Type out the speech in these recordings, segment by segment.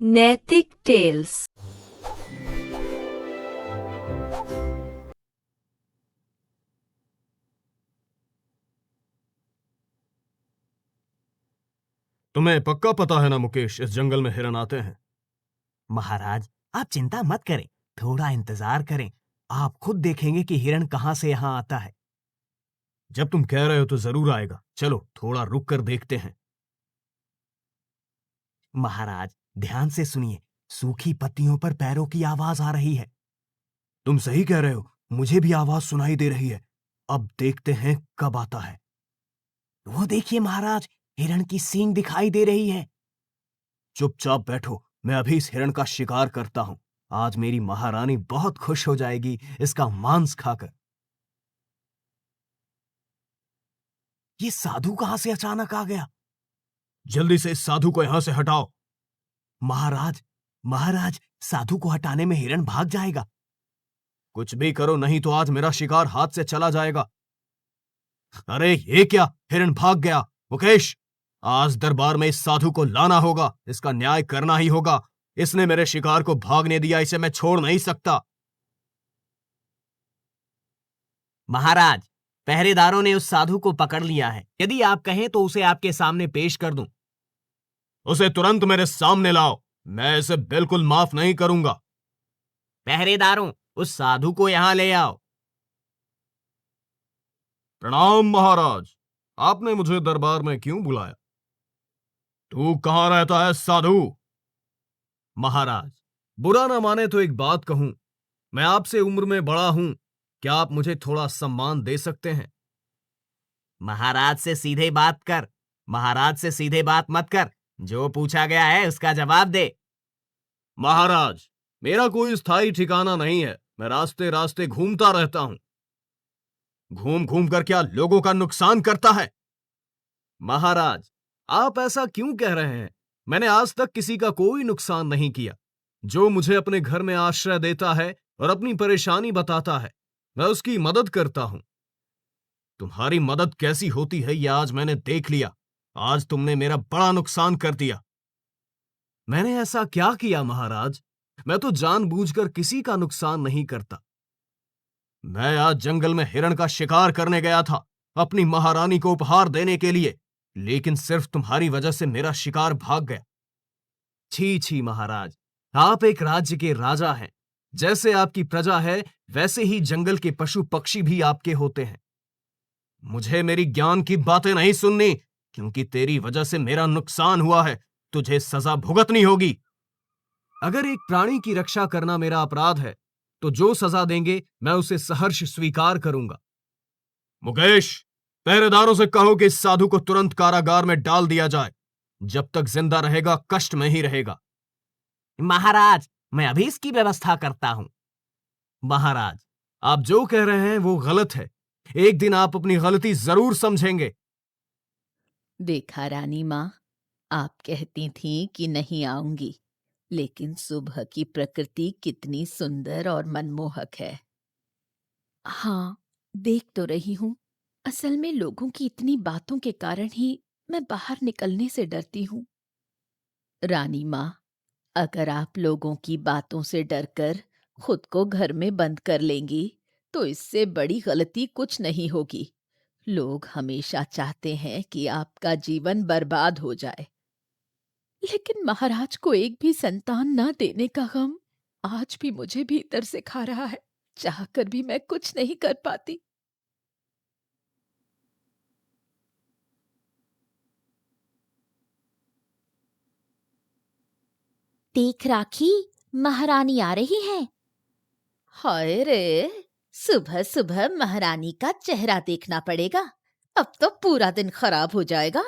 नैतिक टेल्स। तुम्हें पक्का पता है ना मुकेश, इस जंगल में हिरन आते हैं। महाराज, आप चिंता मत करें, थोड़ा इंतजार करें। आप खुद देखेंगे कि हिरण कहां से यहां आता है। जब तुम कह रहे हो तो जरूर आएगा। चलो थोड़ा रुक कर देखते हैं। महाराज, ध्यान से सुनिए, सूखी पत्तियों पर पैरों की आवाज आ रही है। तुम सही कह रहे हो, मुझे भी आवाज सुनाई दे रही है। अब देखते हैं कब आता है। वो देखिए महाराज, हिरण की सींग दिखाई दे रही है। चुपचाप बैठो, मैं अभी इस हिरण का शिकार करता हूं। आज मेरी महारानी बहुत खुश हो जाएगी इसका मांस खाकर। ये साधु कहां से अचानक आ गया? जल्दी से इस साधु को यहां से हटाओ। महाराज, महाराज, साधु को हटाने में हिरण भाग जाएगा। कुछ भी करो, नहीं तो आज मेरा शिकार हाथ से चला जाएगा। अरे ये क्या, हिरण भाग गया। मुकेश, आज दरबार में इस साधु को लाना होगा, इसका न्याय करना ही होगा। इसने मेरे शिकार को भागने दिया, इसे मैं छोड़ नहीं सकता। महाराज, पहरेदारों ने उस साधु को पकड़ लिया है। यदि आप कहें तो उसे आपके सामने पेश कर दूं। उसे तुरंत मेरे सामने लाओ, मैं इसे बिल्कुल माफ नहीं करूंगा। पहरेदारों, उस साधु को यहां ले आओ। प्रणाम महाराज, आपने मुझे दरबार में क्यों बुलाया? तू कहां रहता है साधु? महाराज, बुरा ना माने तो एक बात कहूं, मैं आपसे उम्र में बड़ा हूं, क्या आप मुझे थोड़ा सम्मान दे सकते हैं? महाराज से सीधे बात कर। महाराज से सीधे बात मत कर, जो पूछा गया है उसका जवाब दे। महाराज, मेरा कोई स्थायी ठिकाना नहीं है, मैं रास्ते रास्ते घूमता रहता हूं। घूम घूम कर क्या लोगों का नुकसान करता है? महाराज, आप ऐसा क्यों कह रहे हैं? मैंने आज तक किसी का कोई नुकसान नहीं किया। जो मुझे अपने घर में आश्रय देता है और अपनी परेशानी बताता है, मैं उसकी मदद करता हूं। तुम्हारी मदद कैसी होती है यह आज मैंने देख लिया। आज तुमने मेरा बड़ा नुकसान कर दिया। मैंने ऐसा क्या किया महाराज? मैं तो जानबूझकर किसी का नुकसान नहीं करता। मैं आज जंगल में हिरण का शिकार करने गया था, अपनी महारानी को उपहार देने के लिए, लेकिन सिर्फ तुम्हारी वजह से मेरा शिकार भाग गया। छी छी महाराज, आप एक राज्य के राजा हैं। जैसे आपकी प्रजा है, वैसे ही जंगल के पशु पक्षी भी आपके होते हैं। मुझे मेरी ज्ञान की बातें नहीं सुननी, क्योंकि तेरी वजह से मेरा नुकसान हुआ है। तुझे सजा भुगतनी होगी। अगर एक प्राणी की रक्षा करना मेरा अपराध है, तो जो सजा देंगे मैं उसे सहर्ष स्वीकार करूंगा। मुकेश, पहरेदारों से कहो कि इस साधु को तुरंत कारागार में डाल दिया जाए। जब तक जिंदा रहेगा कष्ट में ही रहेगा। महाराज, मैं अभी इसकी व्यवस्था करता हूं। महाराज, आप जो कह रहे हैं वो गलत है। एक दिन आप अपनी गलती जरूर समझेंगे। देखा रानी माँ, आप कहती थीं कि नहीं आऊंगी, लेकिन सुबह की प्रकृति कितनी सुंदर और मनमोहक है। हाँ, देख तो रही हूँ। असल में लोगों की इतनी बातों के कारण ही मैं बाहर निकलने से डरती हूँ। रानी माँ, अगर आप लोगों की बातों से डरकर खुद को घर में बंद कर लेंगी, तो इससे बड़ी गलती कुछ नहीं होगी। लोग हमेशा चाहते हैं कि आपका जीवन बर्बाद हो जाए, लेकिन महाराज को एक भी संतान न देने का गम आज भी मुझे भीतर से खा रहा है। चाहकर भी मैं कुछ नहीं कर पाती। देख राखी, महारानी आ रही है। हाय रे, सुबह सुबह महारानी का चेहरा देखना पड़ेगा। अब तो पूरा दिन खराब हो जाएगा।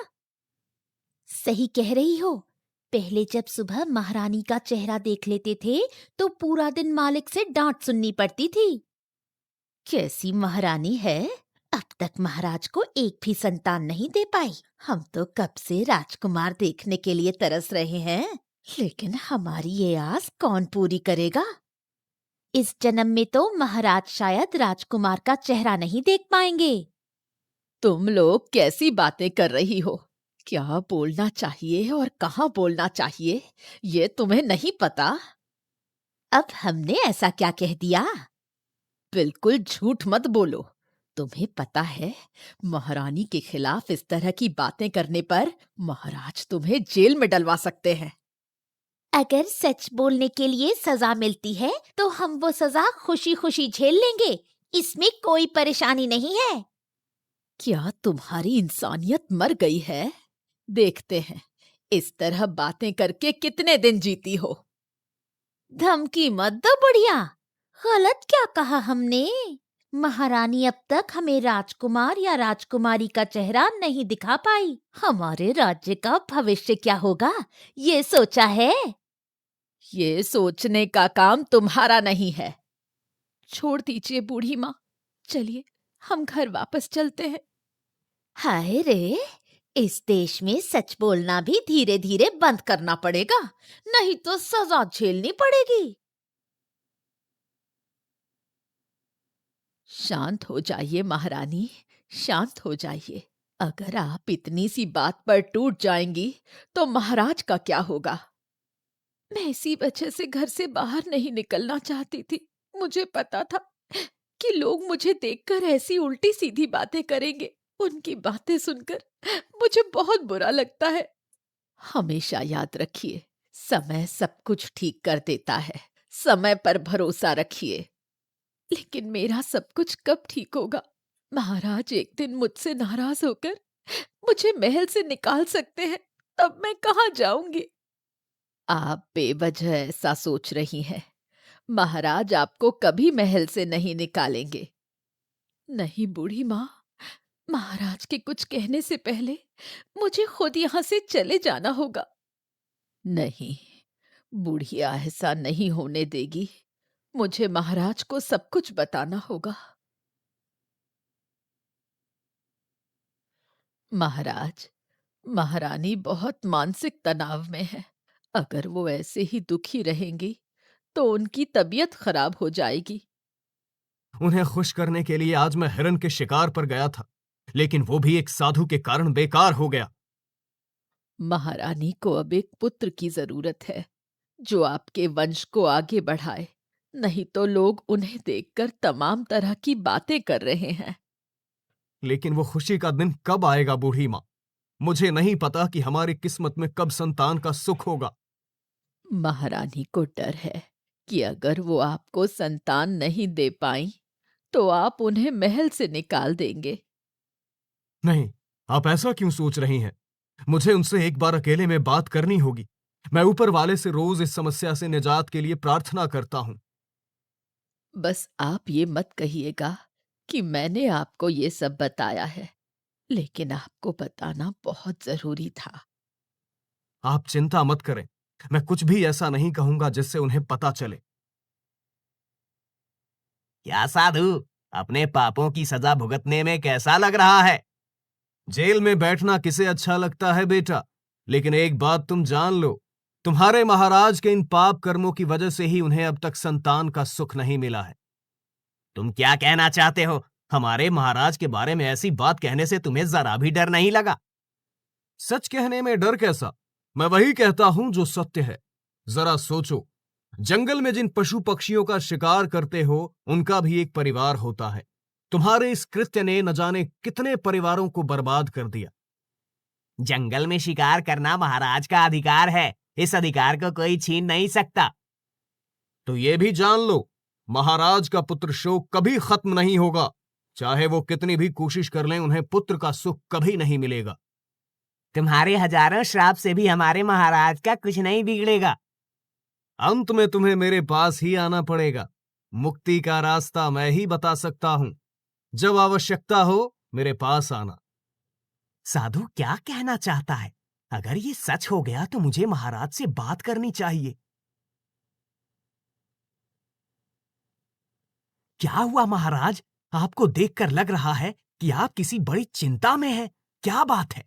सही कह रही हो। पहले जब सुबह महारानी का चेहरा देख लेते थे तो पूरा दिन मालिक से डांट सुननी पड़ती थी। कैसी महारानी है, अब तक महाराज को एक भी संतान नहीं दे पाई। हम तो कब से राजकुमार देखने के लिए तरस रहे हैं, लेकिन हमारी ये आस कौन पूरी करेगा? इस जन्म में तो महाराज शायद राजकुमार का चेहरा नहीं देख पाएंगे। तुम लोग कैसी बातें कर रही हो? क्या बोलना चाहिए और कहाँ बोलना चाहिए, ये तुम्हें नहीं पता? अब हमने ऐसा क्या कह दिया? बिल्कुल झूठ मत बोलो। तुम्हें पता है, महारानी के खिलाफ इस तरह की बातें करने पर महाराज तुम्हें जेल में डलवा सकते हैं। अगर सच बोलने के लिए सजा मिलती है तो हम वो सजा खुशी खुशी झेल लेंगे, इसमें कोई परेशानी नहीं है। क्या तुम्हारी इंसानियत मर गई है? देखते हैं इस तरह बातें करके कितने दिन जीती हो। धमकी मत दो बुढ़िया। गलत क्या कहा हमने? महारानी अब तक हमें राजकुमार या राजकुमारी का चेहरा नहीं दिखा पाई। हमारे राज्य का भविष्य क्या होगा, ये सोचा है? ये सोचने का काम तुम्हारा नहीं है। छोड़ दीजिए बूढ़ी माँ, चलिए हम घर वापस चलते हैं। हाय रे, इस देश में सच बोलना भी धीरे धीरे बंद करना पड़ेगा, नहीं तो सजा झेलनी पड़ेगी। शांत हो जाइए महारानी, शांत हो जाइए। अगर आप इतनी सी बात पर टूट जाएंगी तो महाराज का क्या होगा? मैं इसी वजह से घर से बाहर नहीं निकलना चाहती थी। मुझे पता था कि लोग मुझे देखकर ऐसी उल्टी सीधी बातें करेंगे। उनकी बातें सुनकर मुझे बहुत बुरा लगता है। हमेशा याद रखिए, समय सब कुछ ठीक कर देता है। समय पर भरोसा रखिए। लेकिन मेरा सब कुछ कब ठीक होगा? महाराज एक दिन मुझसे नाराज होकर मुझे महल से निकाल सकते हैं, तब मैं कहाँ जाऊंगी? आप बेवजह ऐसा सोच रही हैं। महाराज आपको कभी महल से नहीं निकालेंगे। नहीं बूढ़ी माँ, महाराज के कुछ कहने से पहले मुझे खुद यहाँ से चले जाना होगा। नहीं, बुढ़िया ऐसा नहीं होने देगी। मुझे महाराज को सब कुछ बताना होगा। महाराज, महारानी बहुत मानसिक तनाव में है। अगर वो ऐसे ही दुखी रहेंगी तो उनकी तबीयत खराब हो जाएगी। उन्हें खुश करने के लिए आज मैं हिरन के शिकार पर गया था, लेकिन वो भी एक साधु के कारण बेकार हो गया। महारानी को अब एक पुत्र की जरूरत है जो आपके वंश को आगे बढ़ाए, नहीं तो लोग उन्हें देखकर तमाम तरह की बातें कर रहे हैं। लेकिन वो खुशी का दिन कब आएगा बूढ़ी माँ? मुझे नहीं पता कि हमारी किस्मत में कब संतान का सुख होगा। महारानी को डर है कि अगर वो आपको संतान नहीं दे पाई तो आप उन्हें महल से निकाल देंगे। नहीं, आप ऐसा क्यों सोच रही हैं? मुझे उनसे एक बार अकेले में बात करनी होगी। मैं ऊपर वाले से रोज इस समस्या से निजात के लिए प्रार्थना करता हूं। बस आप ये मत कहिएगा कि मैंने आपको ये सब बताया है, लेकिन आपको बताना बहुत जरूरी था। आप चिंता मत करें, मैं कुछ भी ऐसा नहीं कहूंगा जिससे उन्हें पता चले। क्या साधु, अपने पापों की सजा भुगतने में कैसा लग रहा है? जेल में बैठना किसे अच्छा लगता है बेटा, लेकिन एक बात तुम जान लो, तुम्हारे महाराज के इन पाप कर्मों की वजह से ही उन्हें अब तक संतान का सुख नहीं मिला है। तुम क्या कहना चाहते हो? हमारे महाराज के बारे में ऐसी बात कहने से तुम्हें जरा भी डर नहीं लगा? सच कहने में डर कैसा? मैं वही कहता हूं जो सत्य है। जरा सोचो, जंगल में जिन पशु पक्षियों का शिकार करते हो, उनका भी एक परिवार होता है। तुम्हारे इस कृत्य ने न जाने कितने परिवारों को बर्बाद कर दिया। जंगल में शिकार करना महाराज का अधिकार है, इस अधिकार को कोई छीन नहीं सकता। तो ये भी जान लो, महाराज का पुत्र शोक कभी खत्म नहीं होगा। चाहे वो कितनी भी कोशिश कर लें, उन्हें पुत्र का सुख कभी नहीं मिलेगा। तुम्हारे हजारों श्राप से भी हमारे महाराज का कुछ नहीं बिगड़ेगा। अंत में तुम्हें मेरे पास ही आना पड़ेगा। मुक्ति का रास्ता मैं ही बता सकता हूं। जब आवश्यकता हो, मेरे पास आना। साधु क्या कहना चाहता है? अगर ये सच हो गया तो मुझे महाराज से बात करनी चाहिए। क्या हुआ महाराज? आपको देखकर लग रहा है कि आप किसी बड़ी चिंता में हैं। क्या बात है?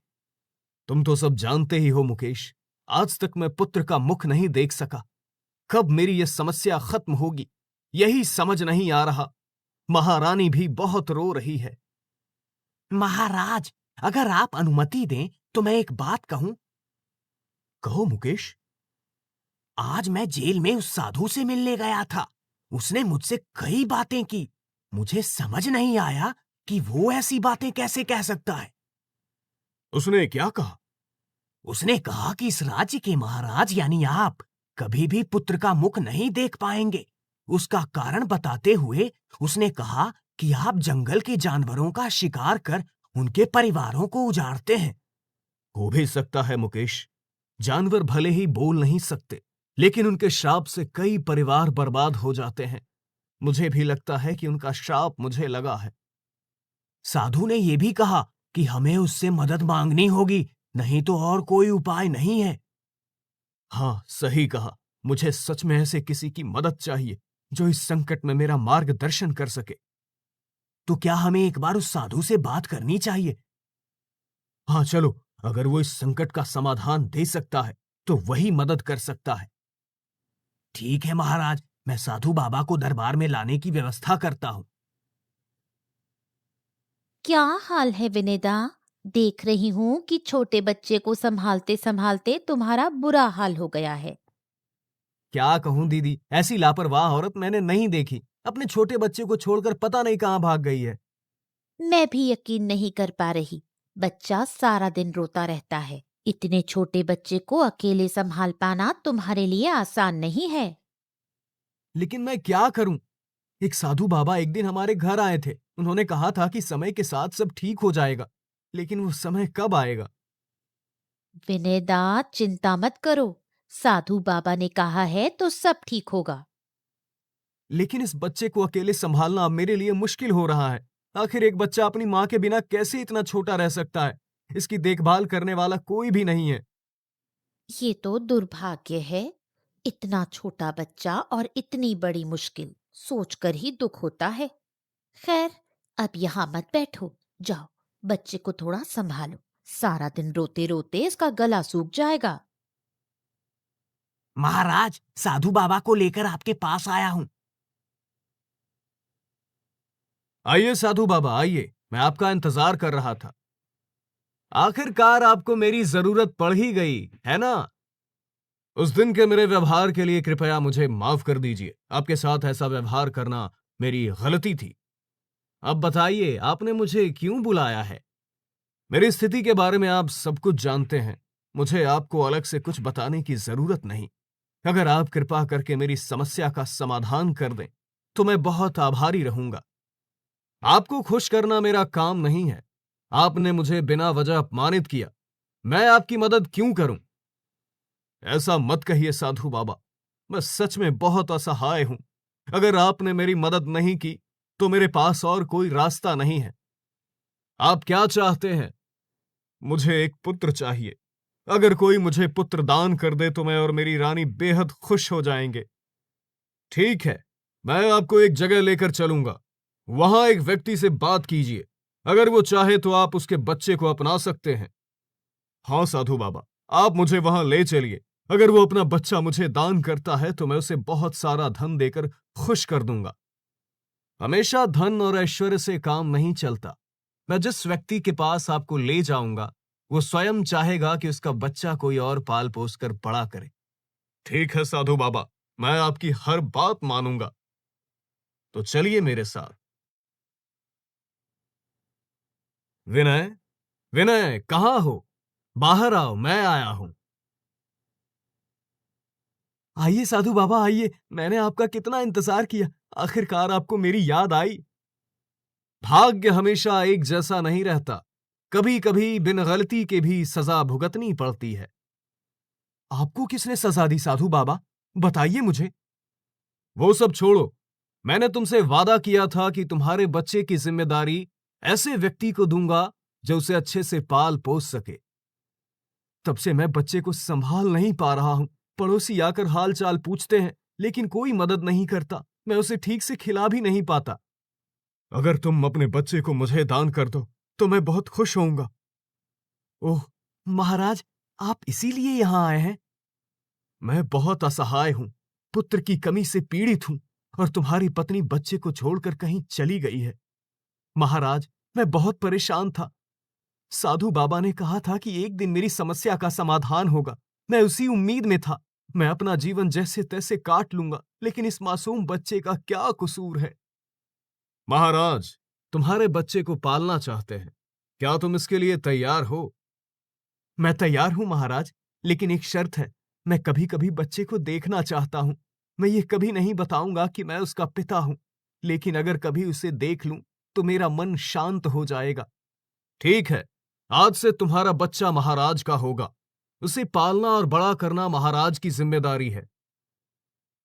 तुम तो सब जानते ही हो मुकेश, आज तक मैं पुत्र का मुख नहीं देख सका। कब मेरी यह समस्या खत्म होगी, यही समझ नहीं आ रहा। महारानी भी बहुत रो रही है। महाराज, अगर आप अनुमति दें तो मैं एक बात कहूं? कहो मुकेश। आज मैं जेल में उस साधु से मिलने गया था। उसने मुझसे कई बातें की। मुझे समझ नहीं आया कि वो ऐसी बातें कैसे कह सकता है। उसने क्या कहा? उसने कहा कि इस राज्य के महाराज यानी आप कभी भी पुत्र का मुख नहीं देख पाएंगे। उसका कारण बताते हुए उसने कहा कि आप जंगल के जानवरों का शिकार कर उनके परिवारों को उजाड़ते हैं। हो भी सकता है मुकेश। जानवर भले ही बोल नहीं सकते, लेकिन उनके श्राप से कई परिवार बर्बाद हो जाते हैं। मुझे भी लगता है कि उनका श्राप मुझे लगा है। साधु ने यह भी कहा कि हमें उससे मदद मांगनी होगी, नहीं तो और कोई उपाय नहीं है। हाँ, सही कहा। मुझे सच में ऐसे किसी की मदद चाहिए जो इस संकट में मेरा मार्गदर्शन कर सके। तो क्या हमें एक बार उस साधु से बात करनी चाहिए? हाँ चलो, अगर वो इस संकट का समाधान दे सकता है तो वही मदद कर सकता है। ठीक है महाराज, मैं साधु बाबा को दरबार में लाने की व्यवस्था करता हूँ। क्या हाल है विनेदा? देख रही हूँ कि छोटे बच्चे को संभालते संभालते तुम्हारा बुरा हाल हो गया है। क्या कहूं दीदी, ऐसी लापरवाह औरत मैंने नहीं देखी। अपने छोटे बच्चे को छोड़कर पता नहीं कहां भाग गई है। मैं भी यकीन नहीं कर पा रही। बच्चा सारा दिन रोता रहता है। इतने छोटे बच्चे को अकेले संभाल पाना तुम्हारे लिए आसान नहीं है। लेकिन मैं क्या करूं? एक साधु बाबा एक दिन हमारे घर आए थे। उन्होंने कहा था कि समय के साथ सब ठीक हो जाएगा, लेकिन वो समय कब आएगा? विनेदा, चिंता मत करो। साधु बाबा ने कहा है तो सब ठीक होगा। लेकिन इस बच्चे को अकेले संभालना अब मेरे लिए मुश्किल हो रहा है। आखिर एक बच्चा अपनी माँ के बिना कैसे इतना छोटा रह सकता है? इसकी देखभाल करने वाला कोई भी नहीं है। ये तो दुर्भाग्य है। इतना छोटा बच्चा और इतनी बड़ी मुश्किल सोचकर ही दुख होता है। खैर, अब यहाँ मत बैठो। जाओ, बच्चे को थोड़ा संभालो। सारा दिन रोते रोते इसका गला सूख जाएगा। महाराज, साधु बाबा को लेकर आपके पास आया हूँ। आइए साधु बाबा, आइए। मैं आपका इंतजार कर रहा था। आखिरकार आपको मेरी जरूरत पड़ ही गई, है ना? उस दिन के मेरे व्यवहार के लिए कृपया मुझे माफ कर दीजिए। आपके साथ ऐसा व्यवहार करना मेरी गलती थी। अब बताइए, आपने मुझे क्यों बुलाया है? मेरी स्थिति के बारे में आप सब कुछ जानते हैं। मुझे आपको अलग से कुछ बताने की जरूरत नहीं। अगर आप कृपा करके मेरी समस्या का समाधान कर दें तो मैं बहुत आभारी रहूंगा। आपको खुश करना मेरा काम नहीं है। आपने मुझे बिना वजह अपमानित किया। मैं आपकी मदद क्यों करूं? ऐसा मत कहिए साधु बाबा। मैं सच में बहुत असहाय हूं। अगर आपने मेरी मदद नहीं की तो मेरे पास और कोई रास्ता नहीं है। आप क्या चाहते हैं? मुझे एक पुत्र चाहिए। अगर कोई मुझे पुत्र दान कर दे तो मैं और मेरी रानी बेहद खुश हो जाएंगे। ठीक है, मैं आपको एक जगह लेकर चलूंगा। वहां एक व्यक्ति से बात कीजिए। अगर वो चाहे तो आप उसके बच्चे को अपना सकते हैं। हाँ साधु बाबा, आप मुझे वहां ले चलिए। अगर वो अपना बच्चा मुझे दान करता है तो मैं उसे बहुत सारा धन देकर खुश कर दूंगा। हमेशा धन और ऐश्वर्य से काम नहीं चलता। मैं जिस व्यक्ति के पास आपको ले जाऊंगा वो स्वयं चाहेगा कि उसका बच्चा कोई और पाल पोस कर बड़ा करे। ठीक है साधु बाबा, मैं आपकी हर बात मानूंगा। तो चलिए मेरे साथ। विनय, विनय, कहाँ हो? बाहर आओ, मैं आया हूं। आइए साधु बाबा, आइए। मैंने आपका कितना इंतजार किया। आखिरकार आपको मेरी याद आई। भाग्य हमेशा एक जैसा नहीं रहता। कभी कभी बिन गलती के भी सजा भुगतनी पड़ती है। आपको किसने सजा दी साधु बाबा? बताइए मुझे। वो सब छोड़ो। मैंने तुमसे वादा किया था कि तुम्हारे बच्चे की जिम्मेदारी ऐसे व्यक्ति को दूंगा जो उसे अच्छे से पाल पोस सके। तब से मैं बच्चे को संभाल नहीं पा रहा हूं। पड़ोसी आकर हाल चाल पूछते हैं, लेकिन कोई मदद नहीं करता। मैं उसे ठीक से खिला भी नहीं पाता। अगर तुम अपने बच्चे को मुझे दान कर दो तो मैं बहुत खुश होऊंगा। ओह महाराज, आप इसीलिए यहां आए हैं? मैं बहुत असहाय हूं, पुत्र की कमी से पीड़ित हूं और तुम्हारी पत्नी बच्चे को छोड़कर कहीं चली गई है। महाराज, मैं बहुत परेशान था। साधु बाबा ने कहा था कि एक दिन मेरी समस्या का समाधान होगा। मैं उसी उम्मीद में था। मैं अपना जीवन जैसे तैसे काट लूंगा, लेकिन इस मासूम बच्चे का क्या कसूर है? महाराज, तुम्हारे बच्चे को पालना चाहते हैं। क्या तुम इसके लिए तैयार हो? मैं तैयार हूं महाराज, लेकिन एक शर्त है। मैं कभी कभी बच्चे को देखना चाहता हूं। मैं ये कभी नहीं बताऊंगा कि मैं उसका पिता हूं, लेकिन अगर कभी उसे देख लूं तो मेरा मन शांत हो जाएगा। ठीक है, आज से तुम्हारा बच्चा महाराज का होगा। उसे पालना और बड़ा करना महाराज की जिम्मेदारी है।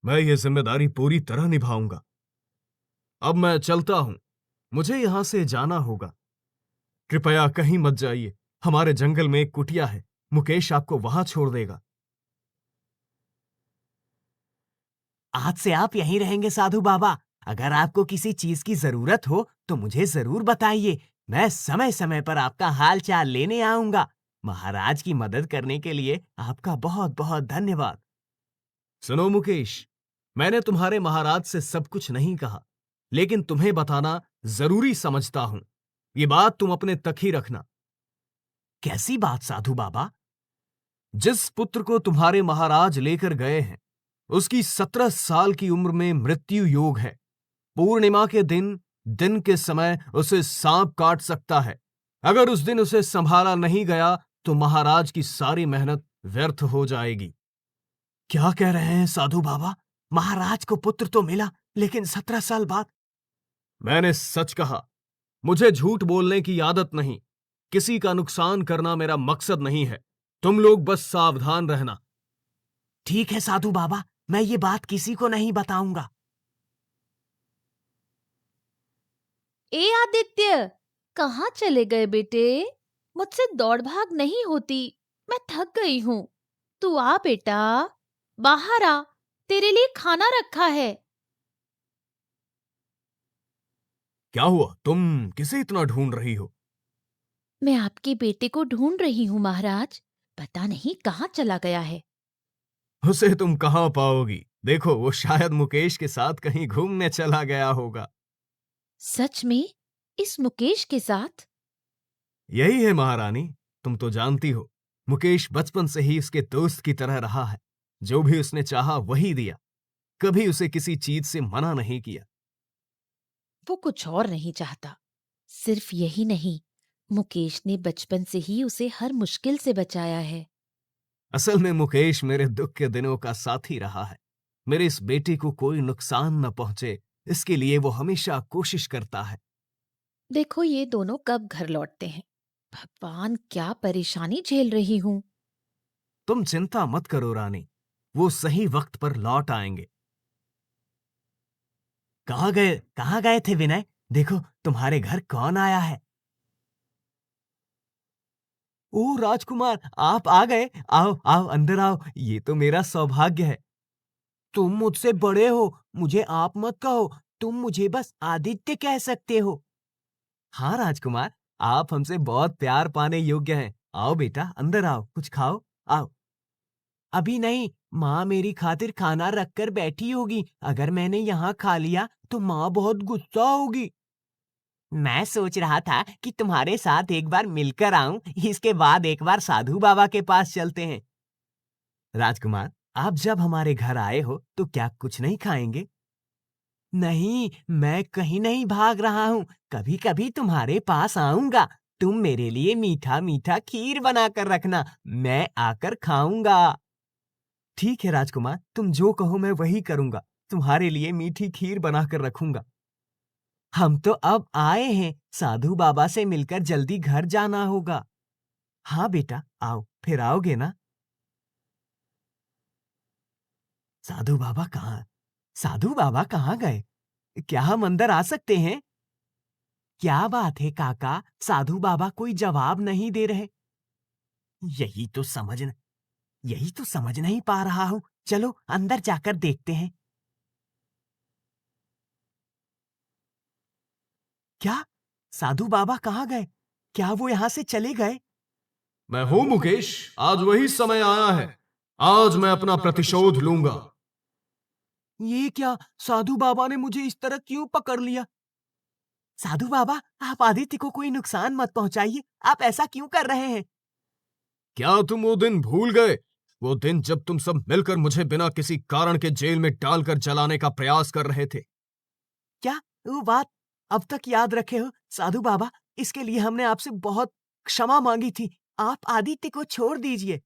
मैं ये जिम्मेदारी पूरी तरह निभाऊंगा। अब मैं चलता हूं, मुझे यहां से जाना होगा। कृपया कहीं मत जाइए। हमारे जंगल में एक कुटिया है, मुकेश आपको वहां छोड़ देगा। आज से आप यहीं रहेंगे साधु बाबा। अगर आपको किसी चीज की जरूरत हो तो मुझे जरूर बताइए। मैं समय समय पर आपका हाल चाल लेने आऊंगा। महाराज की मदद करने के लिए आपका बहुत बहुत धन्यवाद। सुनो मुकेश, मैंने तुम्हारे महाराज से सब कुछ नहीं कहा, लेकिन तुम्हें बताना जरूरी समझता हूं। ये बात तुम अपने तक ही रखना। कैसी बात साधु बाबा? जिस पुत्र को तुम्हारे महाराज लेकर गए हैं, उसकी 17 साल की उम्र में मृत्यु योग है। पूर्णिमा के दिन के समय उसे सांप काट सकता है। अगर उस दिन उसे संभाला नहीं गया तो महाराज की सारी मेहनत व्यर्थ हो जाएगी। क्या कह रहे हैं साधु बाबा? महाराज को पुत्र तो मिला, लेकिन 17 साल बाद? मैंने सच कहा। मुझे झूठ बोलने की आदत नहीं। किसी का नुकसान करना मेरा मकसद नहीं है। तुम लोग बस सावधान रहना। ठीक है साधु बाबा, मैं ये बात किसी को नहीं बताऊंगा। ए आदित्य, कहाँ चले गए बेटे? मुझसे दौड़ भाग नहीं होती। मैं थक गई हूँ। तू आ बेटा, बाहर आ। तेरे लिए खाना रखा है। क्या हुआ? तुम किसे इतना ढूंढ रही हो? मैं आपके बेटे को ढूंढ रही हूँ महाराज। पता नहीं कहाँ चला गया है। उसे तुम कहां पाओगी? देखो, वो शायद मुकेश के साथ कहीं घूमने चला गया होगा। सच में? इस मुकेश के साथ? यही है महारानी। तुम तो जानती हो, मुकेश बचपन से ही उसके दोस्त की तरह रहा है। जो भी उसने चाहा वही दिया। कभी उसे किसी चीज से मना नहीं किया। वो कुछ और नहीं चाहता। सिर्फ यही नहीं, मुकेश ने बचपन से ही उसे हर मुश्किल से बचाया है। असल में मुकेश मेरे दुख के दिनों का साथी रहा है। मेरे इस बेटे को कोई नुकसान न पहुंचे, इसके लिए वो हमेशा कोशिश करता है। देखो ये दोनों कब घर लौटते हैं। भगवान, क्या परेशानी झेल रही हूँ। तुम चिंता मत करो रानी, वो सही वक्त पर लौट आएंगे। कहाँ गए थे विनय? देखो तुम्हारे घर कौन आया है। ओ राजकुमार, आप आ गए। आओ आओ, अंदर आओ। ये तो मेरा सौभाग्य है। तुम मुझसे बड़े हो, मुझे आप मत कहो। तुम मुझे बस आदित्य कह सकते हो। हाँ राजकुमार, आप हमसे बहुत प्यार पाने योग्य हैं। आओ बेटा, अंदर आओ, कुछ खाओ। आओ। अभी नहीं, माँ मेरी खातिर खाना रखकर बैठी होगी। अगर मैंने यहाँ खा लिया तो माँ बहुत गुस्सा होगी। मैं सोच रहा था कि तुम्हारे साथ एक बार मिलकर आऊं, इसके बाद एक बार साधु बाबा के पास चलते हैं। राजकुमार, आप जब हमारे घर आए हो तो क्या कुछ नहीं खाएंगे? नहीं, मैं कहीं नहीं भाग रहा हूँ। कभी कभी तुम्हारे पास आऊंगा। तुम मेरे लिए मीठा मीठा खीर बनाकर रखना, मैं आकर खाऊंगा। ठीक है राजकुमार, तुम जो कहो मैं वही करूंगा। तुम्हारे लिए मीठी खीर बनाकर रखूंगा। हम तो अब आए हैं, साधु बाबा से मिलकर जल्दी घर जाना होगा। हाँ बेटा, आओ, फिर आओगे ना? साधु बाबा कहाँ? साधु बाबा कहाँ गए? क्या हम अंदर आ सकते हैं? क्या बात है काका, साधु बाबा कोई जवाब नहीं दे रहे। यही तो समझ यही तो समझ नहीं पा रहा हूँ। चलो अंदर जाकर देखते हैं। क्या? साधु बाबा कहाँ गए? क्या वो यहाँ से चले गए? मैं हूं मुकेश, आज वही समय आया है। आज मैं अपना प्रतिशोध लूंगा। ये क्या? साधु बाबा ने मुझे इस तरह क्यों पकड़ लिया? साधु बाबा, आप आदित्य को कोई नुकसान मत पहुंचाइए। आप ऐसा क्यों कर रहे हैं? क्या तुम वो दिन भूल गए? वो दिन जब तुम सब मिलकर मुझे बिना किसी कारण के जेल में डालकर जलाने का प्रयास कर रहे थे। क्या वो बात अब तक याद रखे हो साधु बाबा? इसके लिए हमने आपसे बहुत क्षमा मांगी थी। आप आदित्य को छोड़ दीजिए।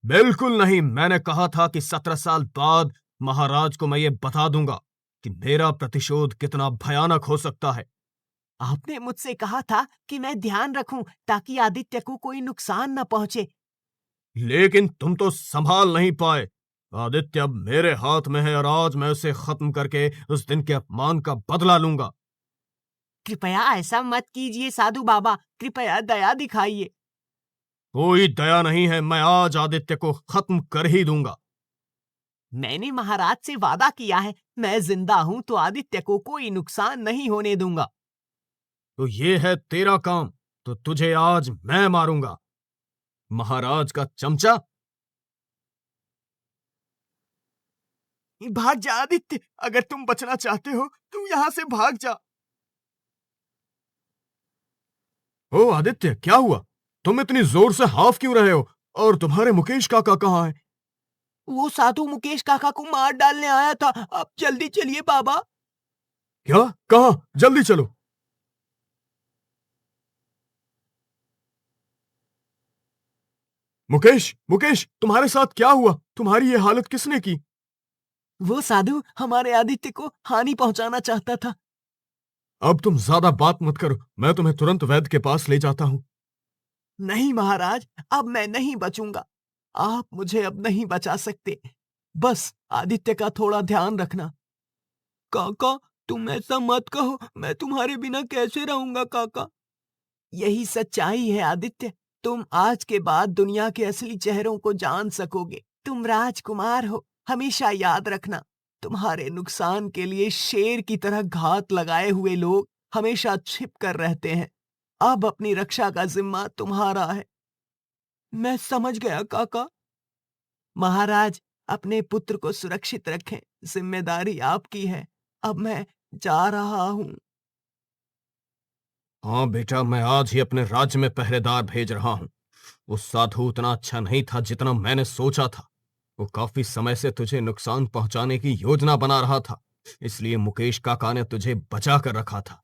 बिल्कुल नहीं। मैंने कहा था कि 17 साल बाद महाराज को मैं ये बता दूंगा कि मेरा प्रतिशोध कितना भयानक हो सकता है। आपने मुझसे कहा था कि मैं ध्यान रखूं ताकि आदित्य को कोई नुकसान न पहुंचे। लेकिन तुम तो संभाल नहीं पाए। आदित्य अब मेरे हाथ में है और आज मैं उसे खत्म करके उस दिन के अपमान का बदला लूंगा। कृपया ऐसा मत कीजिए साधु बाबा, कृपया दया दिखाइए। कोई दया नहीं है। मैं आज आदित्य को खत्म कर ही दूंगा। मैंने महाराज से वादा किया है, मैं जिंदा हूं तो आदित्य को कोई नुकसान नहीं होने दूंगा। तो ये है तेरा काम, तो तुझे आज मैं मारूंगा, महाराज का चमचा। भाग जा आदित्य, अगर तुम बचना चाहते हो तुम यहां से भाग जा। ओ आदित्य, क्या हुआ? तुम इतनी जोर से हाफ क्यों रहे हो? और तुम्हारे मुकेश काका कहाँ है? वो साधु मुकेश काका को मार डालने आया था। अब जल्दी चलिए बाबा। क्या? कहाँ? जल्दी चलो। मुकेश, मुकेश, तुम्हारे साथ क्या हुआ? तुम्हारी ये हालत किसने की? वो साधु हमारे आदित्य को हानि पहुंचाना चाहता था। अब तुम ज्यादा बात मत करो। मैं तुम्हें तुरंत वैद्य के पास ले जाता हूं। नहीं महाराज, अब मैं नहीं बचूंगा। आप मुझे अब नहीं बचा सकते। बस आदित्य का थोड़ा ध्यान रखना। काका, तुम ऐसा मत कहो। मैं तुम्हारे बिना कैसे रहूंगा काका? यही सच्चाई है आदित्य। तुम आज के बाद दुनिया के असली चेहरों को जान सकोगे। तुम राजकुमार हो, हमेशा याद रखना। तुम्हारे नुकसान के लिए शेर की तरह घात लगाए हुए लोग हमेशा छिप कर रहते हैं। अब अपनी रक्षा का जिम्मा तुम्हारा है। मैं समझ गया काका। महाराज, अपने पुत्र को सुरक्षित रखें, जिम्मेदारी आपकी है। अब मैं जा रहा हूं। हाँ बेटा, मैं आज ही अपने राज्य में पहरेदार भेज रहा हूँ। वो साधु उतना अच्छा नहीं था जितना मैंने सोचा था। वो काफी समय से तुझे नुकसान पहुंचाने की योजना बना रहा था, इसलिए मुकेश काका ने तुझे बचा कर रखा था।